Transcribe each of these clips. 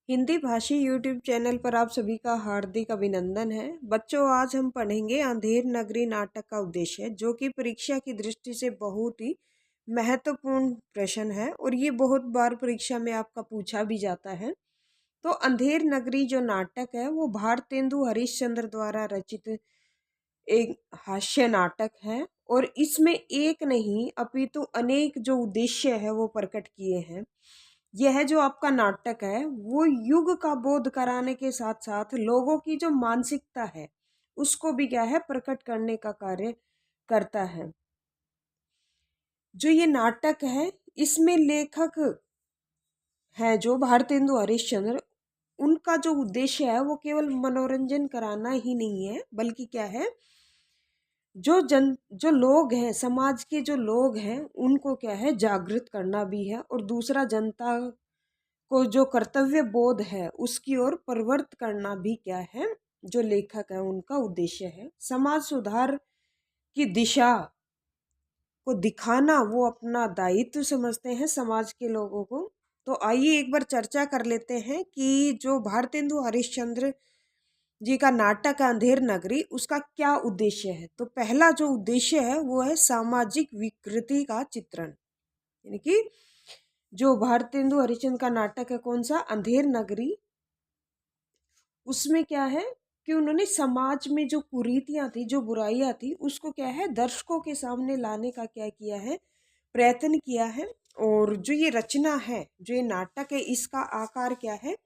हिंदी भाषी YouTube channel पर आप सभी का हार्दिक अभिनंदन है। बच्चों, आज हम पढ़ेंगे अंधेर नगरी नाटक का उद्देश्य, जो कि परीक्षा की दृष्टि से बहुत ही महत्वपूर्ण प्रश्न है और ये बहुत बार परीक्षा में आपका पूछा भी जाता है। तो अंधेर नगरी जो नाटक है वो भारतेंदु हरिश्चंद्र द्वारा रचित एक हास्य नाटक है और इसमें एक नहीं अपितु अनेक जो उद्देश्य है वो प्रकट किए हैं। यह जो आपका नाटक है वो युग का बोध कराने के साथ साथ लोगों की जो मानसिकता है उसको भी क्या है प्रकट करने का कार्य करता है। जो ये नाटक है इसमें लेखक है जो भारतेंदु हरिश्चंद्र, उनका जो उद्देश्य है वो केवल मनोरंजन कराना ही नहीं है, बल्कि क्या है जो लोग हैं, समाज के जो लोग हैं उनको क्या है जागृत करना भी है और दूसरा जनता को जो कर्तव्य बोध है उसकी ओर प्रवृत्त करना भी क्या है जो लेखक है उनका उद्देश्य है। समाज सुधार की दिशा को दिखाना वो अपना दायित्व समझते हैं समाज के लोगों को। तो आइए एक बार चर्चा कर लेते हैं कि जो भारतेंदु हरिश्चंद्र जी का नाटक है अंधेर नगरी, उसका क्या उद्देश्य है। तो पहला जो उद्देश्य है वो है सामाजिक विकृति का चित्रण, यानी कि जो भारतेंदु हरिश्चंद्र का नाटक है कौन सा, अंधेर नगरी, उसमें क्या है कि उन्होंने समाज में जो कुरीतियां थी, जो बुराइयां थी, उसको क्या है दर्शकों के सामने लाने का क्या किया है, प्रयत्न किया है। और जो ये रचना है, जो ये नाटक है, इसका आकार क्या है,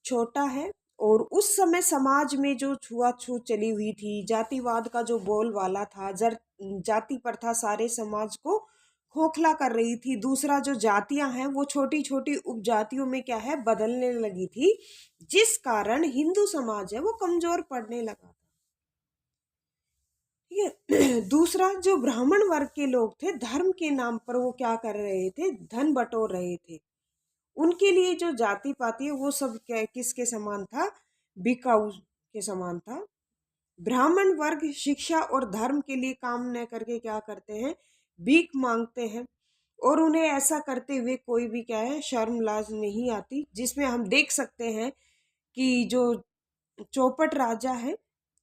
छोटा है। और उस समय समाज में जो छुआछूत चली हुई थी, जातिवाद का जो बोलबाला था, जाति प्रथा सारे समाज को खोखला कर रही थी। दूसरा जो जातियां हैं वो छोटी छोटी उपजातियों में क्या है बदलने लगी थी, जिस कारण हिंदू समाज है वो कमजोर पड़ने लगा। ठीक है। दूसरा जो ब्राह्मण वर्ग के लोग थे, धर्म के नाम पर वो क्या कर रहे थे, धन बटोर रहे थे। उनके लिए जो जाति पाति है वो सब क्या किसके समान था, बिकाऊ के समान था। ब्राह्मण वर्ग शिक्षा और धर्म के लिए काम न करके क्या करते हैं, भीख मांगते हैं। और उन्हें ऐसा करते हुए कोई भी क्या है शर्म लाज नहीं आती, जिसमें हम देख सकते हैं कि जो चौपट राजा है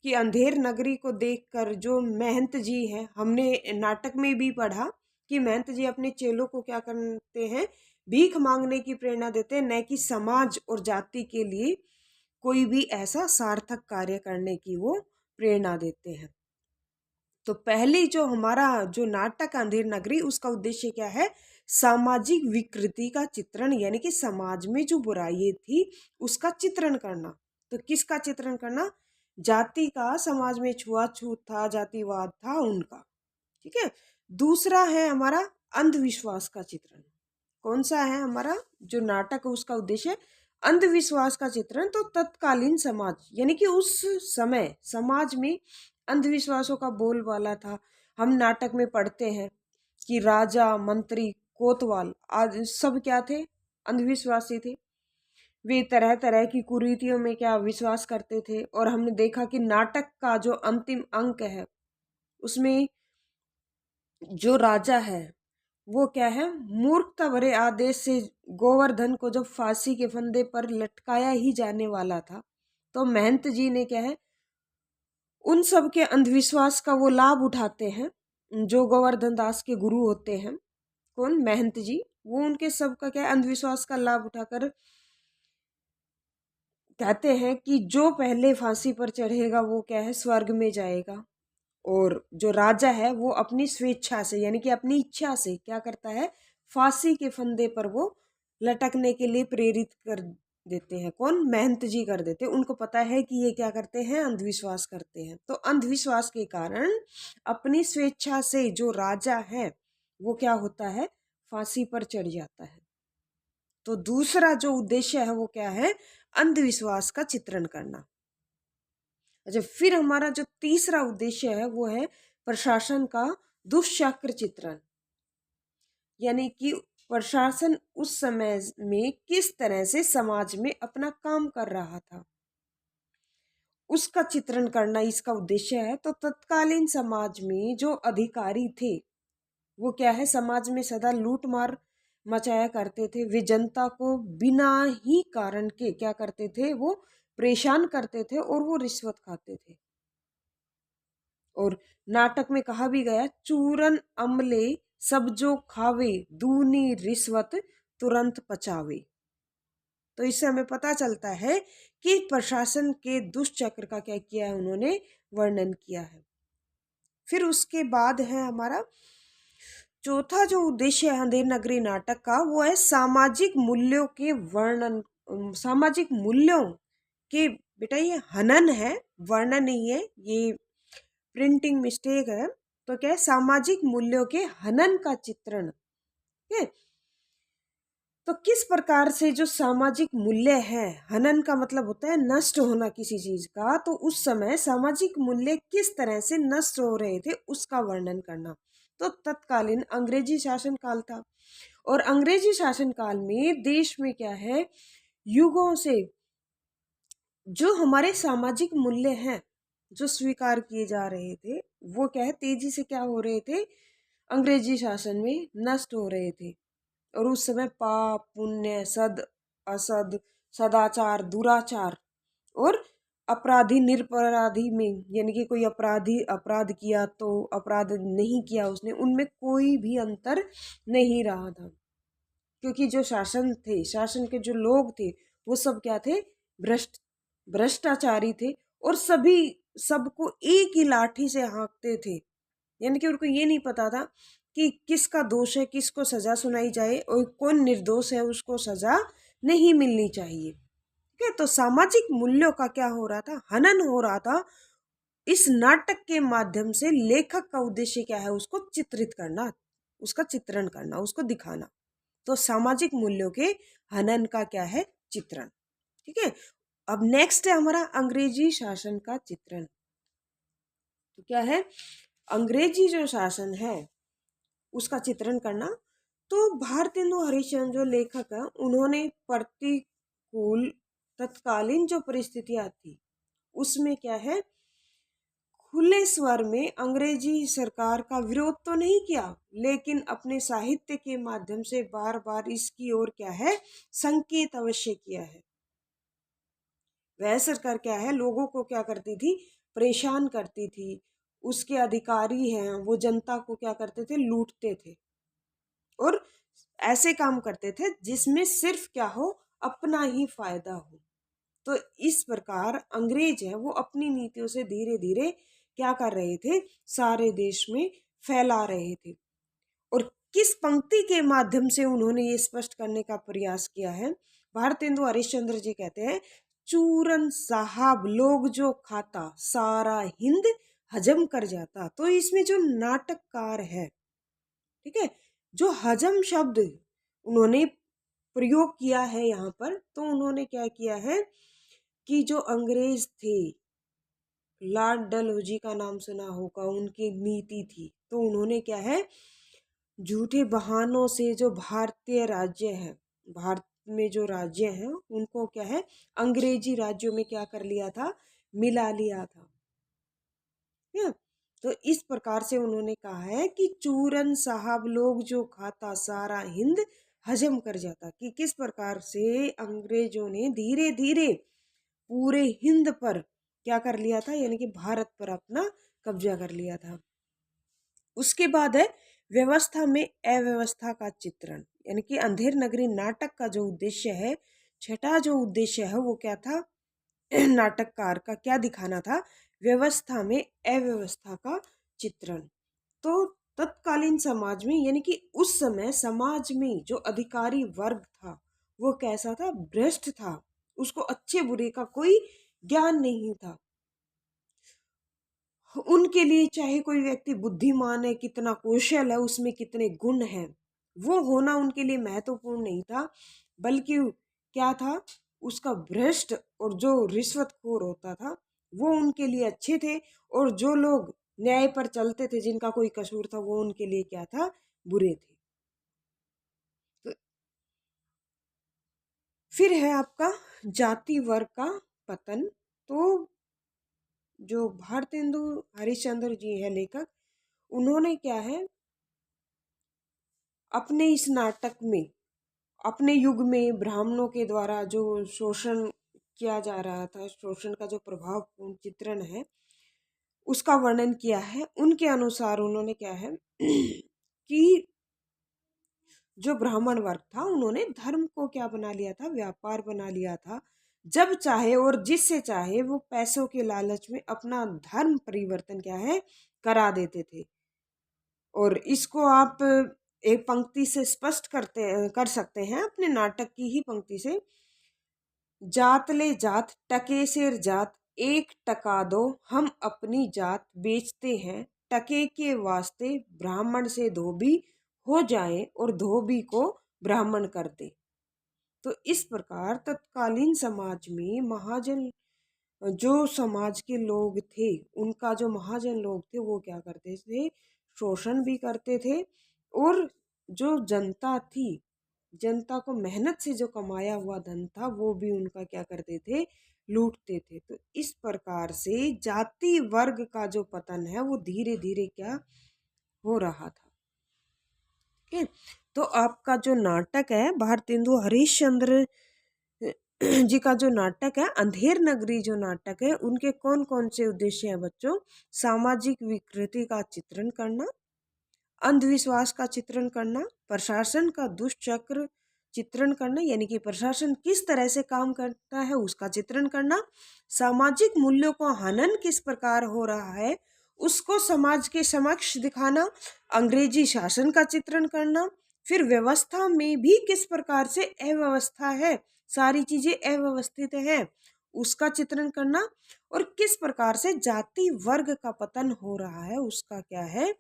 कि अंधेर नगरी को देखकर जो महंत जी हैं, हमने नाटक में भी पढ़ा कि महंत जी अपने चेलों को क्या करते हैं, भीख मांगने की प्रेरणा देते हैं, न कि समाज और जाति के लिए कोई भी ऐसा सार्थक कार्य करने की वो प्रेरणा देते हैं। तो पहली जो हमारा जो नाटक अंधेर नगरी, उसका उद्देश्य क्या है, सामाजिक विकृति का चित्रण, यानी कि समाज में जो बुराई थी उसका चित्रण करना। तो किसका चित्रण करना, जाति का, समाज में छुआछूत था, जातिवाद था उनका। ठीक है। दूसरा है हमारा अंधविश्वास का चित्रण। कौन सा है हमारा जो नाटक है उसका उद्देश्य, अंधविश्वास का चित्रण। तो तत्कालीन समाज, यानी कि उस समय समाज में अंधविश्वासों का बोलबाला था। हम नाटक में पढ़ते हैं कि राजा, मंत्री, कोतवाल आज सब क्या थे, अंधविश्वासी थे। वे तरह तरह की कुरीतियों में क्या विश्वास करते थे। और हमने देखा कि नाटक का जो अंतिम अंक है उसमें जो राजा है वो क्या है, मूर्खता भरे आदेश से गोवर्धन को जब फांसी के फंदे पर लटकाया ही जाने वाला था, तो महंत जी ने क्या है उन सब के अंधविश्वास का वो लाभ उठाते हैं। जो गोवर्धन दास के गुरु होते हैं, कौन, महंत जी, वो उनके सब का क्या है अंधविश्वास का लाभ उठाकर कहते हैं कि जो पहले फांसी पर चढ़ेगा वो क्या है स्वर्ग में जाएगा। और जो राजा है वो अपनी स्वेच्छा से, यानी कि अपनी इच्छा से क्या करता है, फांसी के फंदे पर वो लटकने के लिए प्रेरित कर देते हैं। कौन, महंत जी कर देते हैं। उनको पता है कि ये क्या करते हैं, अंधविश्वास करते हैं। तो अंधविश्वास के कारण अपनी स्वेच्छा से जो राजा है वो क्या होता है, फांसी पर चढ़ जाता है। तो दूसरा जो उद्देश्य है वो क्या है, अंधविश्वास का चित्रण करना। अच्छा, फिर हमारा जो तीसरा उद्देश्य है वो है प्रशासन का दुष्चक्र चित्रण, यानी कि प्रशासन उस समय में किस तरह से समाज में अपना काम कर रहा था उसका चित्रण करना इसका उद्देश्य है। तो तत्कालीन समाज में जो अधिकारी थे वो क्या है, समाज में सदा लूट मार मचाया करते थे। वे जनता को बिना ही कारण के क्या करते थे, वो परेशान करते थे और वो रिश्वत खाते थे। और नाटक में कहा भी गया, चूरन अमले सब जो खावे, दूनी रिश्वत तुरंत पचावे। तो इससे हमें पता चलता है कि प्रशासन के दुष्चक्र का क्या किया है, उन्होंने वर्णन किया है। फिर उसके बाद है हमारा चौथा जो उद्देश्य है अंधेर नगरी नाटक का, वो है सामाजिक मूल्यों के वर्णन। सामाजिक मूल्यों के, बेटा ये हनन है, वर्णन नहीं है, ये प्रिंटिंग मिस्टेक है। तो क्या है, सामाजिक मूल्यों के हनन का चित्रण है। तो किस प्रकार से जो सामाजिक मूल्य है, हनन का मतलब होता है नष्ट होना किसी चीज का, तो उस समय सामाजिक मूल्य किस तरह से नष्ट हो रहे थे उसका वर्णन करना। तो तत्कालीन अंग्रेजी शासन काल था, और अंग्रेजी शासन काल में देश में क्या है, युगों से जो हमारे सामाजिक मूल्य हैं जो स्वीकार किए जा रहे थे, वो क्या है, तेजी से क्या हो रहे थे, अंग्रेजी शासन में नष्ट हो रहे थे। और उस समय पाप पुण्य सद असद, सदाचार दुराचार, और अपराधी निरपराधी में, यानी कि कोई अपराधी अपराध किया तो अपराध नहीं किया उसने, उनमें कोई भी अंतर नहीं रहा था। क्योंकि जो शासन थे, शासन के जो लोग थे, वो सब क्या थे, भ्रष्टाचारी थे, और सभी सबको एक ही लाठी से हाँकते थे। यानी कि उनको ये नहीं पता था कि किसका दोष है, किसको सजा सुनाई जाए, और कौन निर्दोष है उसको सजा नहीं मिलनी चाहिए। ठीक है, तो सामाजिक मूल्यों का क्या हो रहा था, हनन हो रहा था। इस नाटक के माध्यम से लेखक का उद्देश्य क्या है, उसको चित्रित करना, उसका चित्रण करना, उसको दिखाना। तो सामाजिक मूल्यों के हनन का क्या है, चित्रण। ठीक है, अब नेक्स्ट है हमारा अंग्रेजी शासन का चित्रण। तो क्या है, अंग्रेजी जो शासन है उसका चित्रण करना। तो भारतेंदु हरिश्चंद्र जो लेखक है, उन्होंने प्रतिकूल तत्कालीन जो परिस्थितियां थी उसमें क्या है, खुले स्वर में अंग्रेजी सरकार का विरोध तो नहीं किया, लेकिन अपने साहित्य के माध्यम से बार बार इसकी ओर क्या है, संकेत अवश्य किया है। वह सरकार क्या है, लोगों को क्या करती थी, परेशान करती थी। उसके अधिकारी हैं वो जनता को क्या करते थे, लूटते थे, और ऐसे काम करते थे जिसमें सिर्फ क्या हो, अपना ही फायदा हो। तो इस प्रकार अंग्रेज है वो अपनी नीतियों से धीरे धीरे क्या कर रहे थे, सारे देश में फैला रहे थे। और किस पंक्ति के माध्यम से उन्होंने ये स्पष्ट करने का प्रयास किया है, भारतेंदु हरिश्चंद्र जी कहते हैं, चूरन साहब लोग जो खाता, सारा हिंद हजम कर जाता। तो इसमें जो नाटककार है, ठीक है, जो हजम शब्द उन्होंने प्रयोग किया है यहाँ पर, तो उन्होंने क्या किया है कि जो अंग्रेज थे, लॉर्ड डलहौजी का नाम सुना होगा, उनकी नीति थी, तो उन्होंने क्या है, झूठे बहानों से जो भारतीय राज्य है, भारत में जो राज्य हैं उनको क्या है, अंग्रेजी राज्यों में क्या कर लिया था, मिला लिया था। क्या? तो इस प्रकार से उन्होंने कहा है कि चूरन साहब लोग जो खाता, सारा हिंद हजम कर जाता। कि किस प्रकार से अंग्रेजों ने धीरे धीरे पूरे हिंद पर क्या कर लिया था, यानी कि भारत पर अपना कब्जा कर लिया था। उसके बाद है व्यवस्था में अव्यवस्था का चित्रण। यानी कि अंधेर नगरी नाटक का जो उद्देश्य है, छठा जो उद्देश्य है वो क्या था, नाटककार का क्या दिखाना था, व्यवस्था में अव्यवस्था का चित्रण। तो तत्कालीन समाज में, यानी कि उस समय समाज में जो अधिकारी वर्ग था वो कैसा था, भ्रष्ट था, उसको अच्छे बुरे का कोई ज्ञान नहीं था। उनके लिए चाहे कोई व्यक्ति बुद्धिमान है, कितना कौशल है, उसमें कितने गुण हैं, वो होना उनके लिए महत्वपूर्ण नहीं था, बल्कि क्या था, उसका भ्रष्ट और जो रिश्वतखोर होता था वो उनके लिए अच्छे थे, और जो लोग न्याय पर चलते थे, जिनका कोई कसूर था, वो उनके लिए क्या था, बुरे थे। तो फिर है आपका जाति वर्ग का पतन। तो जो भारतेंदु हरिश्चंद्र जी है लेखक, उन्होंने क्या है, अपने इस नाटक में अपने युग में ब्राह्मणों के द्वारा जो शोषण किया जा रहा था, शोषण का जो प्रभावपूर्ण चित्रण है उसका वर्णन किया है। उनके अनुसार उन्होंने क्या है कि जो ब्राह्मण वर्ग था उन्होंने धर्म को क्या बना लिया था, व्यापार बना लिया था। जब चाहे और जिससे चाहे वो पैसों के लालच में अपना धर्म परिवर्तन क्या है करा देते थे। और इसको आप एक पंक्ति से स्पष्ट कर सकते हैं, अपने नाटक की ही पंक्ति से। जात ले जात टके सिर जात, एक टका दो हम अपनी जात बेचते हैं, टके के वास्ते ब्राह्मण से धोबी हो जाए और धोबी को ब्राह्मण कर दे। तो इस प्रकार तत्कालीन समाज में महाजन, जो समाज के लोग थे, उनका जो महाजन लोग थे वो क्या करते थे, शोषण भी करते थे। और जो जनता थी, जनता को मेहनत से जो कमाया हुआ धन था वो भी उनका क्या करते थे, लूटते थे। तो इस प्रकार से जाति वर्ग का जो पतन है वो धीरे धीरे क्या हो रहा था। ठीक है, तो आपका जो नाटक है भारतेंदु हरिश्चंद्र जी का जो नाटक है अंधेर नगरी, जो नाटक है उनके कौन कौन से उद्देश्य हैं बच्चों? सामाजिक विकृति का चित्रण करना, अंधविश्वास का चित्रण करना, प्रशासन का दुष्चक्र चित्रण करना, यानी कि प्रशासन किस तरह से काम करता है उसका चित्रण करना, सामाजिक मूल्यों का हनन किस प्रकार हो रहा है उसको समाज के समक्ष दिखाना, अंग्रेजी शासन का चित्रण करना, फिर व्यवस्था में भी किस प्रकार से अव्यवस्था है, सारी चीजें अव्यवस्थित है उसका चित्रण करना, और किस प्रकार से जाति वर्ग का पतन हो रहा है उसका क्या है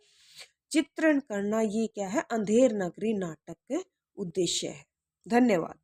चित्रण करना। ये क्या है, अंधेर नगरी नाटक के उद्देश्य है। धन्यवाद।